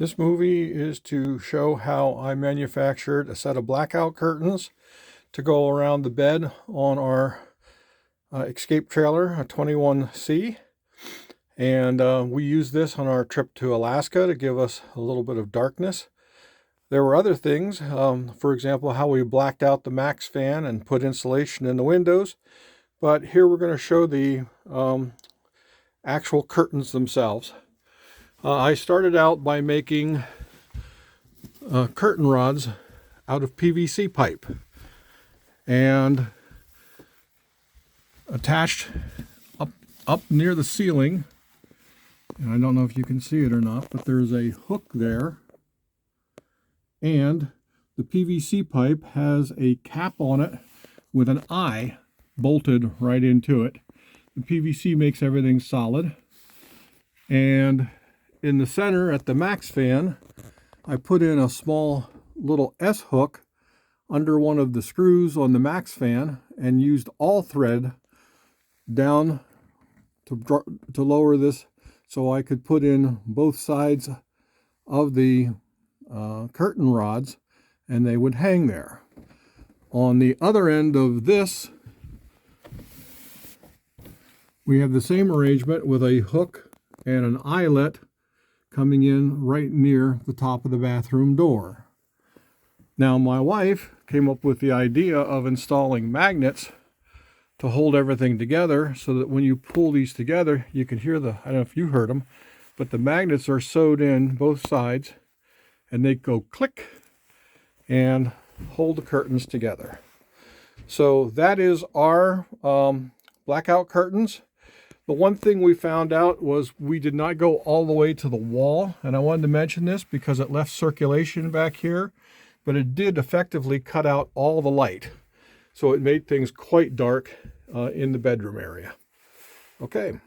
This movie is to show how I manufactured a set of blackout curtains to go around the bed on our escape trailer, a 21C. And we used this on our trip to Alaska to give us a little bit of darkness. There were other things, for example, how we blacked out the MaxFan and put insulation in the windows. But here we're going to show the actual curtains themselves. I started out by making curtain rods out of PVC pipe and attached up near the ceiling, and I don't know if you can see it or not, but there's a hook there, and the PVC pipe has a cap on it with an eye bolted right into it. The PVC makes everything solid, and in the center at the MaxFan, I put in a small little S hook under one of the screws on the MaxFan and used all thread down to lower this so I could put in both sides of the curtain rods and they would hang there. On the other end of this, we have the same arrangement with a hook and an eyelet coming in right near the top of the bathroom door. Now my wife came up with the idea of installing magnets to hold everything together so that when you pull these together, you can hear I don't know if you heard them, but the magnets are sewed in both sides and they go click and hold the curtains together. So that is our blackout curtains. The one thing we found out was we did not go all the way to the wall, and I wanted to mention this because it left circulation back here, but it did effectively cut out all the light. So it made things quite dark in the bedroom area. Okay.